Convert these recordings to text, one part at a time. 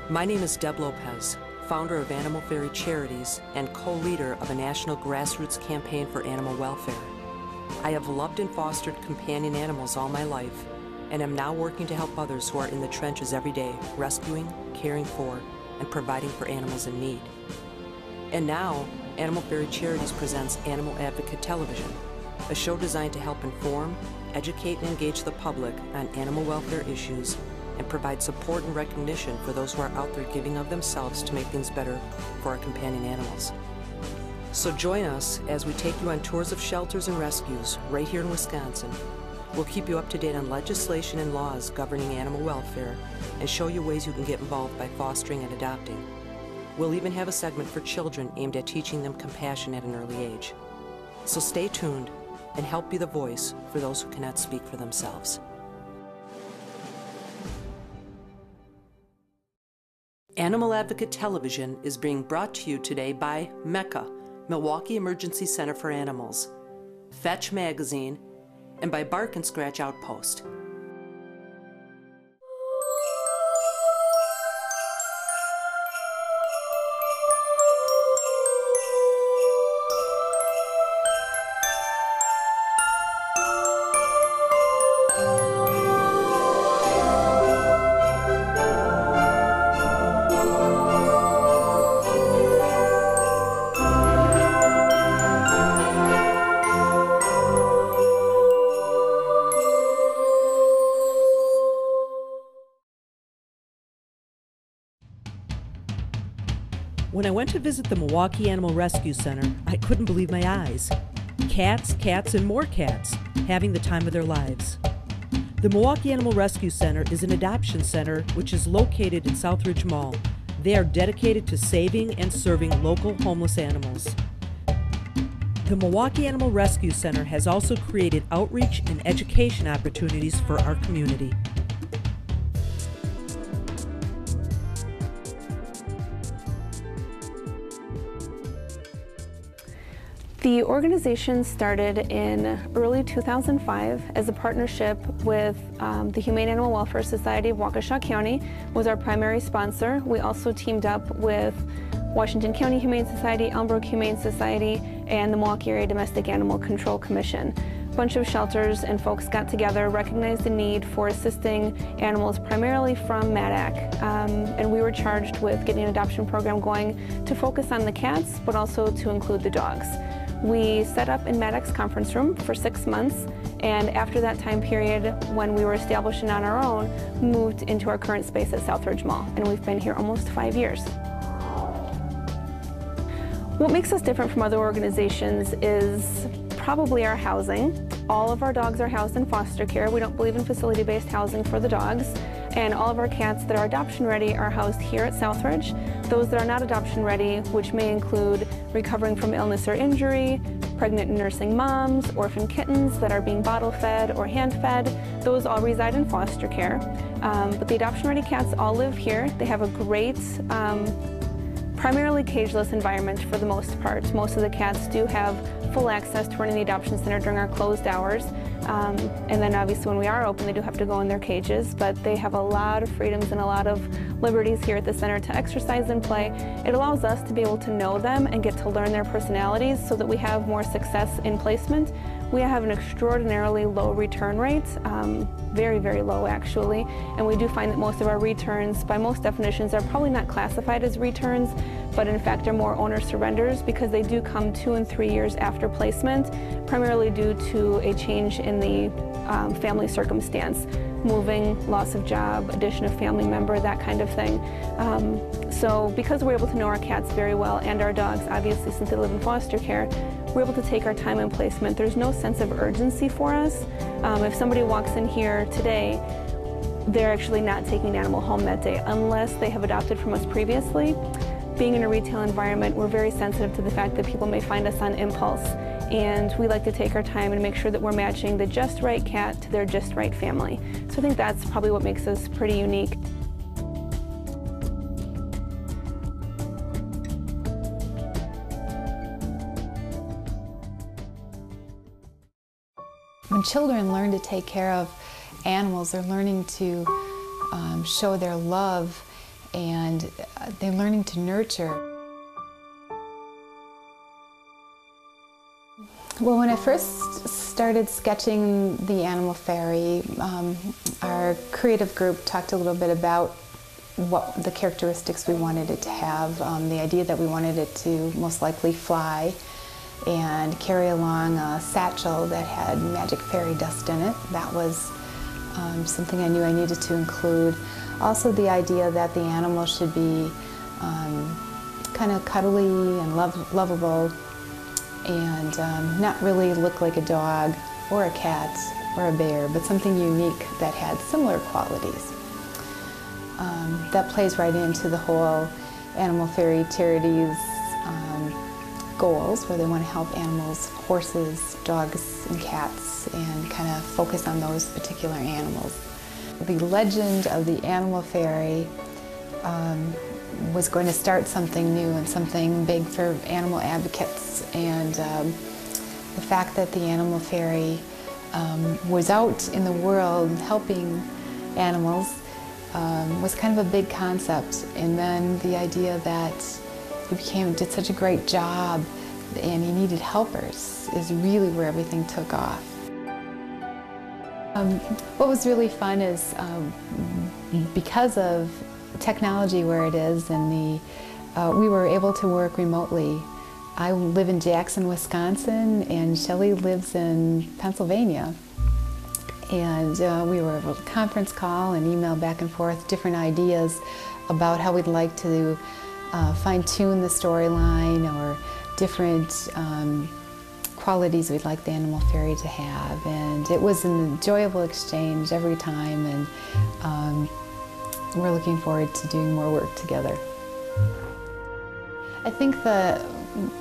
My name is Deb Lopez, founder of Animal Fairy Charities and co-leader of a national grassroots campaign for animal welfare. I have loved and fostered companion animals all my life, and am now working to help others who are in the trenches every day, rescuing, caring for, and providing for animals in need. And now, Animal Fairy Charities presents Animal Advocate Television, a show designed to help inform, educate, and engage the public on animal welfare issues and provide support and recognition for those who are out there giving of themselves to make things better for our companion animals. So join us as we take you on tours of shelters and rescues right here in Wisconsin. We'll keep you up to date on legislation and laws governing animal welfare and show you ways you can get involved by fostering and adopting. We'll even have a segment for children aimed at teaching them compassion at an early age. So stay tuned and help be the voice for those who cannot speak for themselves. Animal Advocate Television is being brought to you today by MECA, Milwaukee Emergency Center for Animals, Fetch Magazine, and by Bark and Scratch Outpost. When I went to visit the Milwaukee Animal Rescue Center, I couldn't believe my eyes. Cats, cats, and more cats, having the time of their lives. The Milwaukee Animal Rescue Center is an adoption center which is located in Southridge Mall. They are dedicated to saving and serving local homeless animals. The Milwaukee Animal Rescue Center has also created outreach and education opportunities for our community. The organization started in early 2005 as a partnership with the Humane Animal Welfare Society of Waukesha County was our primary sponsor. We also teamed up with Washington County Humane Society, Elm Brook Humane Society, and the Milwaukee Area Domestic Animal Control Commission. A bunch of shelters and folks got together, recognized the need for assisting animals primarily from MADAC, and we were charged with getting an adoption program going to focus on the cats, but also to include the dogs. We set up in MADAC's conference room for 6 months, and after that time period, when we were establishing on our own, moved into our current space at Southridge Mall, and we've been here almost 5 years. What makes us different from other organizations is probably our housing. All of our dogs are housed in foster care. We don't believe in facility-based housing for the dogs. And all of our cats that are adoption ready are housed here at Southridge. Those that are not adoption ready, which may include recovering from illness or injury, pregnant and nursing moms, orphan kittens that are being bottle fed or hand fed, those all reside in foster care. But the adoption ready cats all live here. They have a great, primarily cageless environment for the most part. Most of the cats do have full access to running the adoption center during our closed hours. And then obviously when we are open, they do have to go in their cages, but they have a lot of freedoms and a lot of liberties here at the center to exercise and play. It allows us to be able to know them and get to learn their personalities so that we have more success in placement. We have an extraordinarily low return rate, very, very low actually, and we do find that most of our returns, by most definitions, are probably not classified as returns, but in fact are more owner surrenders because they do come 2 and 3 years after placement, primarily due to a change in the family circumstance, moving, loss of job, addition of family member, that kind of thing. So because we're able to know our cats very well and our dogs, obviously since they live in foster care, we're able to take our time in placement. There's no sense of urgency for us. If somebody walks in here today, they're actually not taking an animal home that day unless they have adopted from us previously. Being in a retail environment, we're very sensitive to the fact that people may find us on impulse, and we like to take our time and make sure that we're matching the just right cat to their just right family. So I think that's probably what makes us pretty unique. When children learn to take care of animals, they're learning to show their love and they're learning to nurture. Well, when I first started sketching the animal fairy, our creative group talked a little bit about what the characteristics we wanted it to have. The idea that we wanted it to most likely fly and carry along a satchel that had magic fairy dust in it. That was something I knew I needed to include. Also the idea that the animal should be kind of cuddly and lovable and not really look like a dog or a cat or a bear, but something unique that had similar qualities. That plays right into the whole Animal Fairy Charities goals, where they want to help animals, horses, dogs, and cats, and kind of focus on those particular animals. The legend of the Animal Fairy was going to start something new and something big for animal advocates, and the fact that the Animal Fairy was out in the world helping animals was kind of a big concept. And then the idea that he did such a great job and he needed helpers is really where everything took off. What was really fun is because of technology where it is, and we were able to work remotely. I live in Jackson, Wisconsin, and Shelley lives in Pennsylvania. And we were able to conference call and email back and forth different ideas about how we'd like to fine-tune the storyline, or different qualities we'd like the Animal Fairy to have. And it was an enjoyable exchange every time, and we're looking forward to doing more work together. I think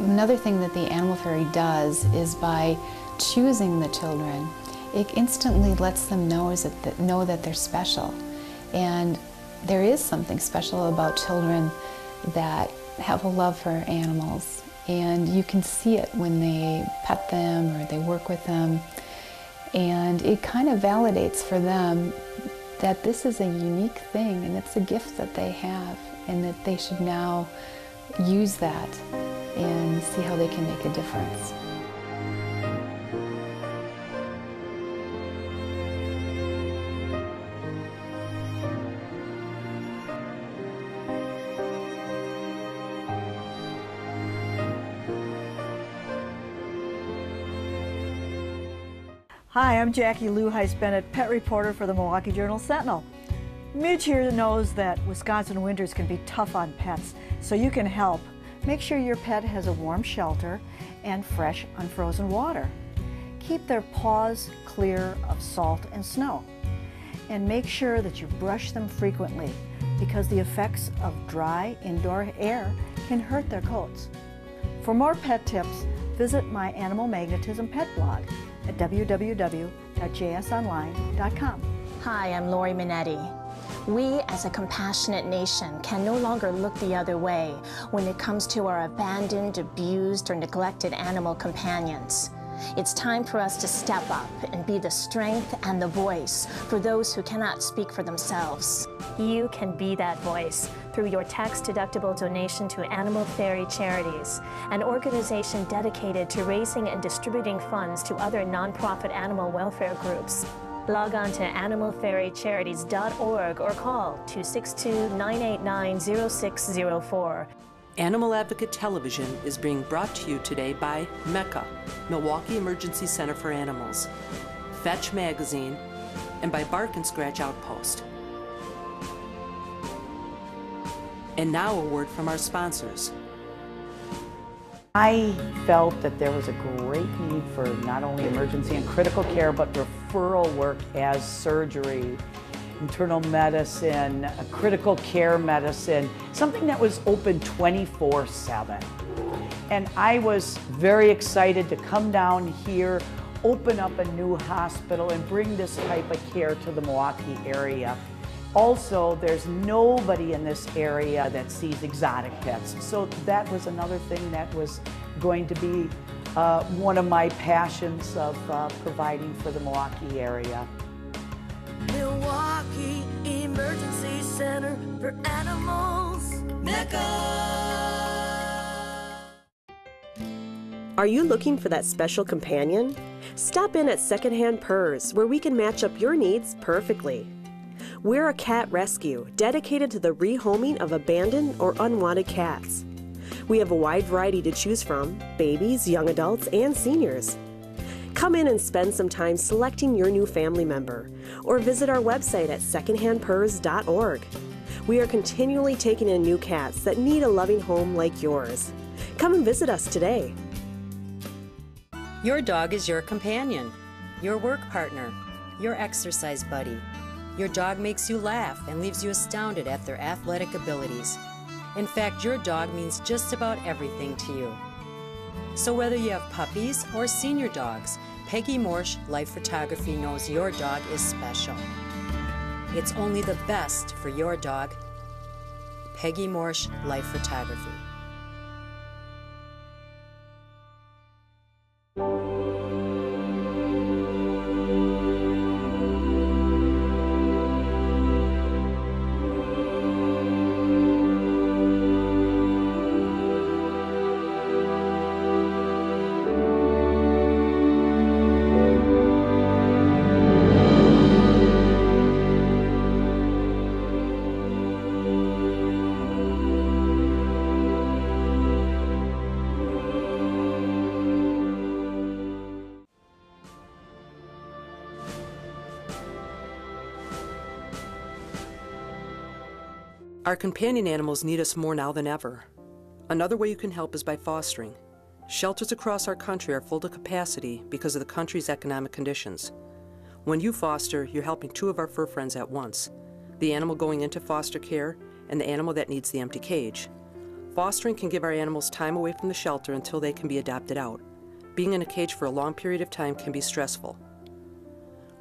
another thing that the Animal Fairy does is by choosing the children, it instantly lets them know that they're special. And there is something special about children that have a love for animals. And you can see it when they pet them or they work with them. And it kind of validates for them that this is a unique thing and it's a gift that they have, and that they should now use that and see how they can make a difference. Hi, I'm Jackie Lou Heiss-Bennett, pet reporter for the Milwaukee Journal-Sentinel. Midge here knows that Wisconsin winters can be tough on pets, so you can help. Make sure your pet has a warm shelter and fresh, unfrozen water. Keep their paws clear of salt and snow. And make sure that you brush them frequently, because the effects of dry indoor air can hurt their coats. For more pet tips, visit my Animal Magnetism pet blog at www.jsonline.com. Hi, I'm Lori Minetti. We, as a compassionate nation, can no longer look the other way when it comes to our abandoned, abused, or neglected animal companions. It's time for us to step up and be the strength and the voice for those who cannot speak for themselves. You can be that voice through your tax-deductible donation to Animal Fairy Charities, an organization dedicated to raising and distributing funds to other nonprofit animal welfare groups. Log on to animalfairycharities.org or call 262-989-0604. Animal Advocate Television is being brought to you today by MECA, Milwaukee Emergency Center for Animals, Fetch Magazine, and by Bark and Scratch Outpost. And now a word from our sponsors. I felt that there was a great need for not only emergency and critical care, but referral work as surgery, internal medicine, critical care medicine, something that was open 24/7. And I was very excited to come down here, open up a new hospital, and bring this type of care to the Milwaukee area. Also, there's nobody in this area that sees exotic pets. So that was another thing that was going to be one of my passions of providing for the Milwaukee area. Milwaukee Emergency Center. center for animals. Mecca. Are you looking for that special companion? Stop in at Secondhand Purrs, where we can match up your needs perfectly. We're a cat rescue dedicated to the rehoming of abandoned or unwanted cats. We have a wide variety to choose from: babies, young adults, and seniors. Come in and spend some time selecting your new family member, or visit our website at secondhandpurrs.org. We are continually taking in new cats that need a loving home like yours. Come and visit us today. Your dog is your companion, your work partner, your exercise buddy. Your dog makes you laugh and leaves you astounded at their athletic abilities. In fact, your dog means just about everything to you. So whether you have puppies or senior dogs, Peggy Morsch Life Photography knows your dog is special. It's only the best for your dog. Peggy Morsch Life Photography. Our companion animals need us more now than ever. Another way you can help is by fostering. Shelters across our country are full to capacity because of the country's economic conditions. When you foster, you're helping two of our fur friends at once: the animal going into foster care and the animal that needs the empty cage. Fostering can give our animals time away from the shelter until they can be adopted out. Being in a cage for a long period of time can be stressful.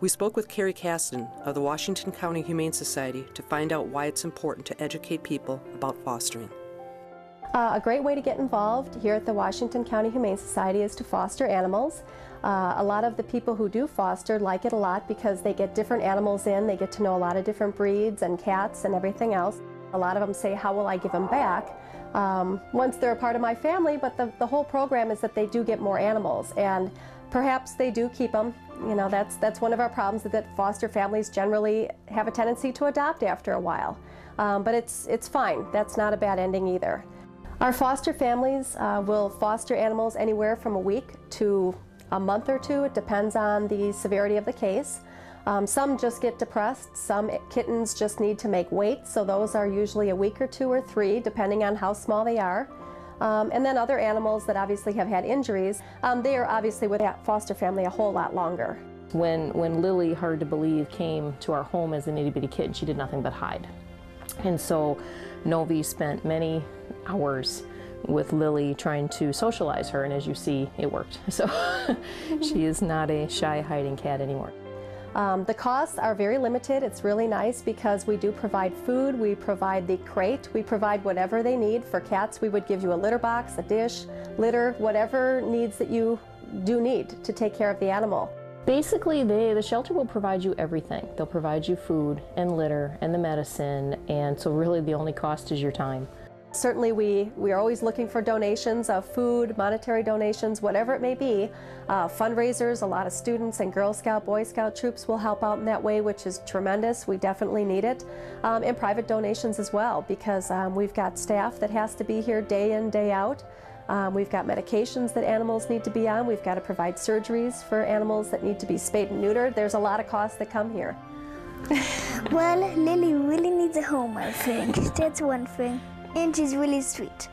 We spoke with Carrie Caston of the Washington County Humane Society to find out why it's important to educate people about fostering. A great way to get involved here at the Washington County Humane Society is to foster animals. A lot of the people who do foster like it a lot because they get different animals in, they get to know a lot of different breeds and cats and everything else. A lot of them say, how will I give them back? Once they're a part of my family, but the whole program is that they do get more animals, and perhaps they do keep them. You know, that's one of our problems, that foster families generally have a tendency to adopt after a while. But it's fine. That's not a bad ending either. Our foster families will foster animals anywhere from a week to a month or two. It depends on the severity of the case. Some just get depressed. Some kittens just need to make weight, so those are usually a week or two or three, depending on how small they are. And then other animals that obviously have had injuries, they are obviously with that foster family a whole lot longer. When Lily, hard to believe, came to our home as an itty-bitty kid, she did nothing but hide. And so Novi spent many hours with Lily trying to socialize her, and as you see, it worked. So she is not a shy, hiding cat anymore. The costs are very limited. It's really nice because we do provide food, we provide the crate, we provide whatever they need. For cats, we would give you a litter box, a dish, litter, whatever needs that you do need to take care of the animal. Basically, the shelter will provide you everything. They'll provide you food and litter and the medicine, and so really the only cost is your time. Certainly we are always looking for donations of food, monetary donations, whatever it may be. Fundraisers, a lot of students and Girl Scout, Boy Scout troops will help out in that way, which is tremendous. We definitely need it. And private donations as well, because we've got staff that has to be here day in, day out. We've got medications that animals need to be on. We've got to provide surgeries for animals that need to be spayed and neutered. There's a lot of costs that come here. Well, Lily really needs a home, I think. That's one thing. And she's really sweet.